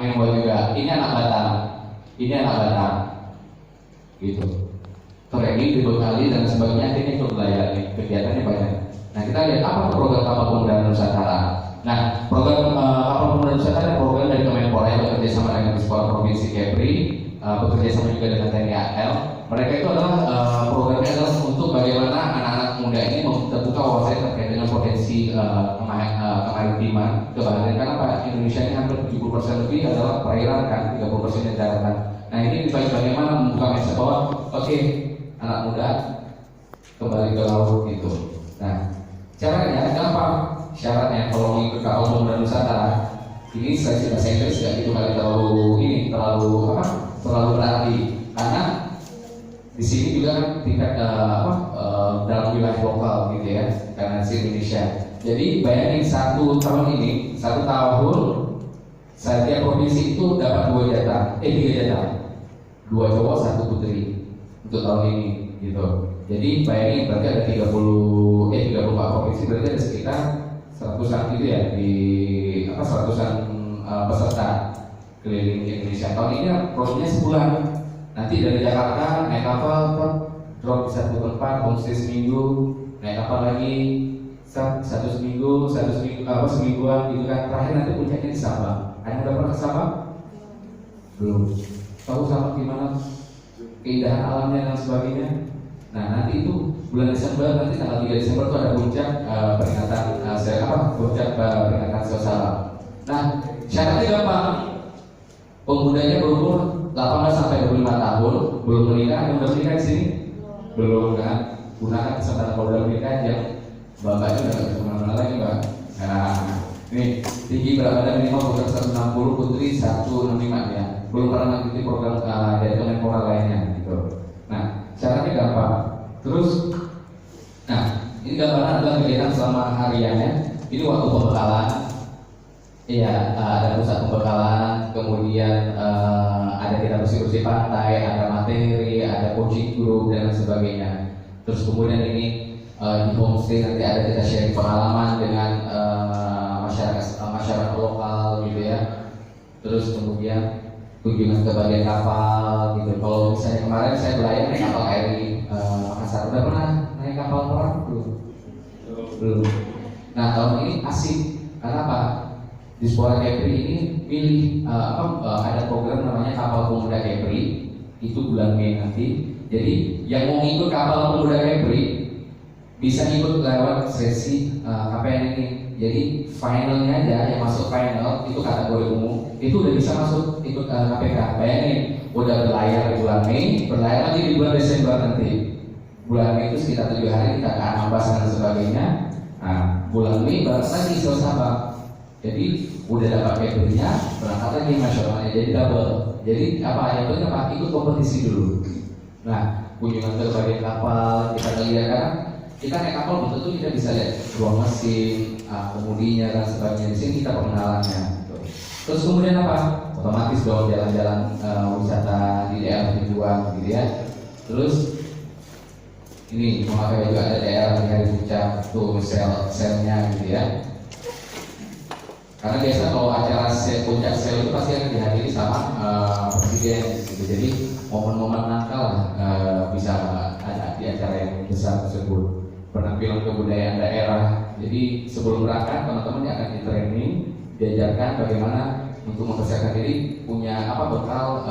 Membawa juga. Ini anak Batam. Ini anak Batam. Gitu. Training dibekali dan sebagainya, ini ikut belajar nih, kegiatannya banyak. Nah kita lihat apa program kapal pemuda Nusantara. Nah program kapal pemuda Nusantara program dari Kemenpora yang bekerja sama dengan Sekolah Provinsi Kepri, bekerja sama juga dengan TNI AL. Mereka itu adalah programnya adalah untuk bagaimana anak-anak muda ini terbuka wawasan terkait dengan potensi kemaritiman, kebaharian. Karena Pak Indonesia ini hampir 70% lebih adalah perairan kan, 30% yang daratan. Nah ini bagaimana membuka mindset bahwa oke, anak muda kembali ke laut gitu. Nah, caranya gampang. Syaratnya kalau mau ikut kapal pemuda Nusantara, ini seleksi bahasa Inggris ya, itu kali terlalu berarti. Karena di sini juga kan tingkat dalam wilayah lokal gitu ya, karena di Indonesia. Jadi bayangin satu tahun setiap provinsi itu dapat 3 jatah, 2 cowok 1 putri untuk tahun ini gitu. Jadi bayangin berarti ada 34 provinsi, berarti ada sekitar 100-an gitu ya, di 100-an peserta keliling Indonesia. Tahun ini prosesnya sebulan. Nanti dari Jakarta naik kapal drop di satu tempat, homestay seminggu, naik kapal lagi semingguan gitu kan. Terakhir nanti puncaknya di Sabang. Ada udah pernah ke Sabang? Belum. Tahu Sabang gimana keindahan alamnya dan sebagainya? Nah nanti itu bulan Desember, nanti tanggal 3 Desember itu ada puncak peringatan Sabang. Nah syaratnya gampang. Pemudanya berumur 18 sampai 25 tahun, belum menikah. Yang udah menikah di sini? Belum kan? Gunakan kesempatan kalau udah menikah yang bapaknya udah gak kemana-mana lagi Mbak. Nah ini tinggi berat badan minimal bukan 160, putri 165 ya. Belum pernah mengikuti program dari Kemenpora lainnya gitu. Nah caranya gampang. Terus, nah ini gambaran adalah kegiatan selama hariannya. Ini waktu pembekalan. Iya, ada pusat pembekalan, kemudian ada kita bersih-bersih pantai, ada materi, ada coaching group dan sebagainya. Terus kemudian ini di homestay nanti ada kita sharing pengalaman dengan masyarakat lokal gitu ya. Terus kemudian kunjungan ke bagian kapal gitu. Kalau misalnya kemarin saya belajar naik kapal KRI Makassar, udah pernah naik kapal perang belum? Nah tahun ini asik karena apa? Di Sekolah Kepri ini pilih ada program namanya Kapal Pemuda Kepri, itu bulan Mei nanti. Jadi yang mau ikut Kapal Pemuda Kepri bisa ikut lewat sesi KPN ini. Jadi finalnya aja yang masuk final itu kategori umum itu udah bisa masuk ikut KPK. Bayangin udah berlayar di bulan Mei, berlayar lagi di bulan Desember nanti. Bulan Mei itu sekitar 7 hari kita ke Anambas dan sebagainya. Nah bulan Mei baru lagi ke Sabang. Jadi udah dapat papernya, berangkat lagi nasionalnya, jadi double. Jadi yang penting ikut kompetisi dulu. Nah kunjungan ke bagian kapal kita lihat kan, kita naik kapal belum tentu kita bisa lihat ruang mesin, kemudinya dan sebagainya. Di sini kita pengenalannya. Gitu. Terus kemudian apa? Otomatis dong jalan-jalan wisata di daerah tujuan, gitu ya. Terus ini memakai juga ada daerah di puncak tuh selnya, gitu ya. Karena biasa kalau acara puncak sel itu pasti akan dihadiri sama presiden gitu. Jadi momen-momen nakal bisa ada di acara yang besar tersebut. Penampilan kebudayaan daerah. Jadi sebelum berangkat teman-teman akan di training, diajarkan bagaimana untuk mempersiapkan diri, punya bekal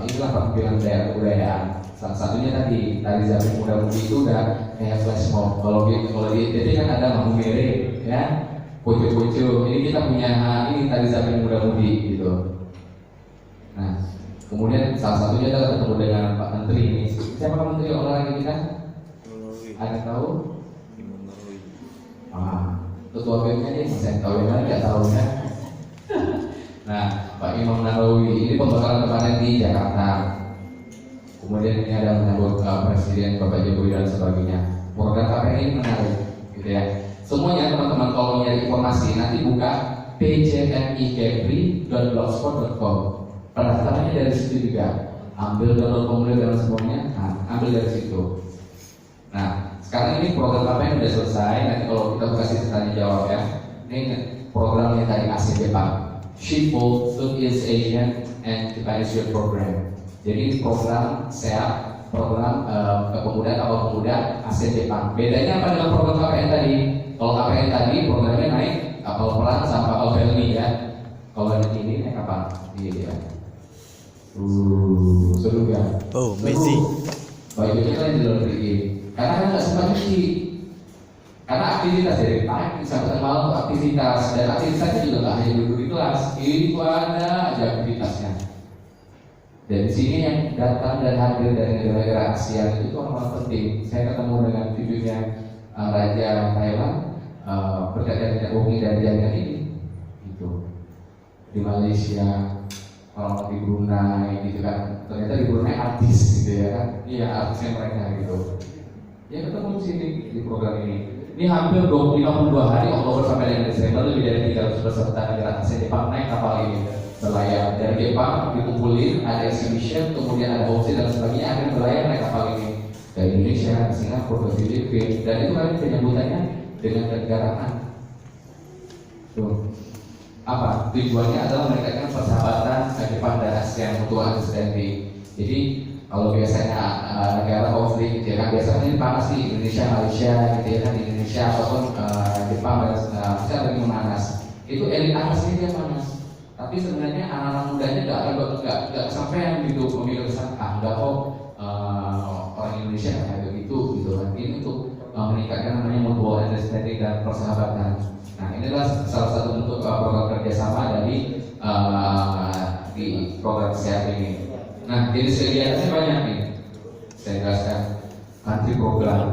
inilah penampilan daerah kebudayaan. Salah satunya tadi tari zapin muda-mudi itu udah kayak flash mob. Kalau di jadi kan ada mampu mere ya. Pucuk-pucuk, ini kita punya ini tadi zapin muda-mudi gitu. Nah, kemudian salah satunya adalah ketemu dengan Pak Menteri ini. Siapa Pak Menteri olahraga kita? Ada tahu? Ketua BEM-nya nih, saya tahu yang nggak tahu ya. Nah, Pak Imam Nahrawi ini pembekalan kemarin di Jakarta. Kemudian ini ada menyambut Presiden Bapak Jokowi dan sebagainya. Program KPN ini menarik, gitu ya. Semuanya teman-teman kalau nyari informasi nanti buka pjnikepri.blogspot.com. Pendaftarannya dari situ juga. Ambil download formulir dan semuanya, ambil dari situ. Nah, sekarang ini program KPN sudah selesai. Nanti kalau kita kasih tanya jawab ya. Ini programnya tadi ACB Pak. Sheepfold Southeast Asian and Japanese Youth Program. Jadi program SEAP, program kepemudaan kapal pemuda ASEAN Jepang. Bedanya apa dengan program KPN tadi? Kalau KPN tadi programnya naik kapal perang sama kapal family ya. Kalau ini naik kapal, iya. Seru kan? Oh, amazing. Bajunya kan di luar negeri. Karena kan nggak sempat cuci. Karena aktivitas dari pagi sampai malam itu aktivitas, dan aktivitasnya juga nggak hanya duduk di kelas, itu ada aja aktivitasnya. Dan di sini yang datang dan hadir dari negara-negara Asia itu orang-orang penting. Saya ketemu dengan cucunya Raja Thailand berkaitan dengan Umi dan jalan ini, gitu. Di Malaysia, orang di Brunei, gitu kan. Ternyata di Brunei artis, gitu ya kan. Iya, artisnya mereka gitu. Ya ketemu di sini di program ini. Ini hampir 52 hari, Oktober sampai dengan Desember, lebih dari 300 peserta negara ASEAN Jepang naik kapal ini berlayar. Dari Jepang dikumpulin, ada exhibition, kemudian ada opsi dan sebagainya, akan berlayar naik kapal ini dari Indonesia, Singapura, Filipina, dan itu kan penyambutannya dengan kenegaraan. Tuh. Apa? Tujuannya adalah meningkatkan persahabatan Jepang dan ASEAN mutual understanding. Jadi kalau biasanya negara konflik gitu ya kan, biasanya panas di Indonesia, Malaysia gitu ya kan, di Indonesia ataupun Jepang bisa lebih memanas. Itu elit atasnya dia panas. Tapi sebenarnya anak-anak mudanya nggak kesampaian gitu memilih kesan nggak kok orang Indonesia kayak begitu gitu kan. Ini untuk meningkatkan namanya mutual understanding dan persahabatan. Nah inilah salah satu bentuk program kerjasama dari di program SEAP ini. Nah, jenis kegiatannya banyak nih. Saya jelaskan. Country program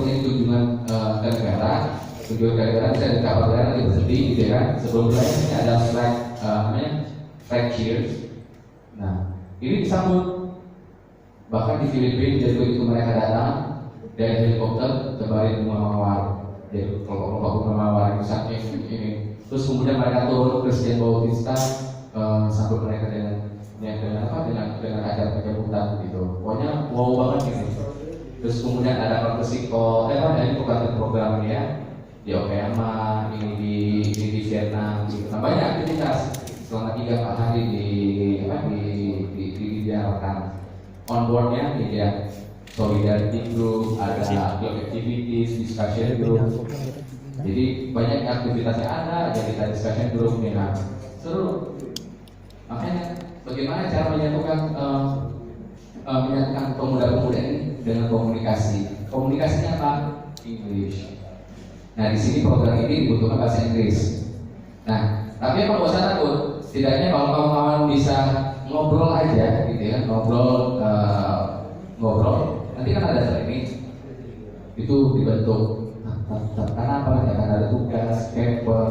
ini tujuan ke negara. Tujuan ke negara bisa dikawal nanti berhenti gitu ya. Sebelum belajar ini ada flag namanya flag cheers. Nah, ini disambut. Bahkan di Filipina jadi begitu mereka datang dari helikopter tebarin bunga mawar. Jadi kelompok bunga mawar itu saking ini. Terus kemudian mereka turun Presiden Bautista sambut mereka dengan acara penyambutan gitu. Pokoknya wow banget gitu. Terus kemudian ada konferensi ini program ya di Okayama, ini di Vietnam gitu. Nah, banyak aktivitas selama 3 hari dijalankan. On boardnya ini ya solidarity group, ada club activities, discussion group. Jadi banyak aktivitasnya ada, kita discussion group nih, nah seru. Makanya bagaimana cara menyatukan pemuda-pemuda ini dengan komunikasi? Komunikasinya apa? English. Nah di sini program ini dibutuhkan bahasa Inggris. Nah tapi apa nggak usah takut. Setidaknya kalau kawan-kawan bisa ngobrol aja, gitu ya, ngobrol. Nanti kan ada training itu dibentuk. Karena apa? Akan ada tugas, paper,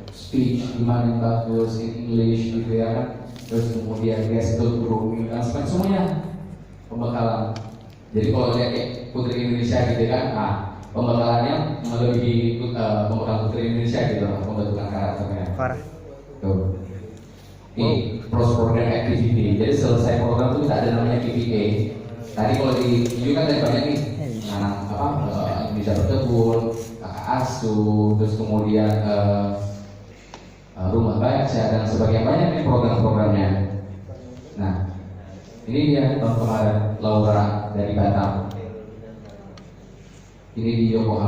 speech gimana yang bagus in English gitu ya kan, terus kemudian gesture, grooming dan semuanya pembekalan. Jadi kalau lihat kayak Putri Indonesia gitu kan, pembekalannya melebihi pembekalan Putri Indonesia gitu, pembentukan karakternya. Tuh. Ini program activity. Jadi selesai program itu kita ada namanya KPA. Tadi kalau di video kan tadi banyak nih, bisa berkebun, kakak asuh, terus kemudian rumah baca dan sebagainya, banyak nih program-programnya. Nah, ini dia tahun kemarin Laura dari Batam. Ini di Yokohama.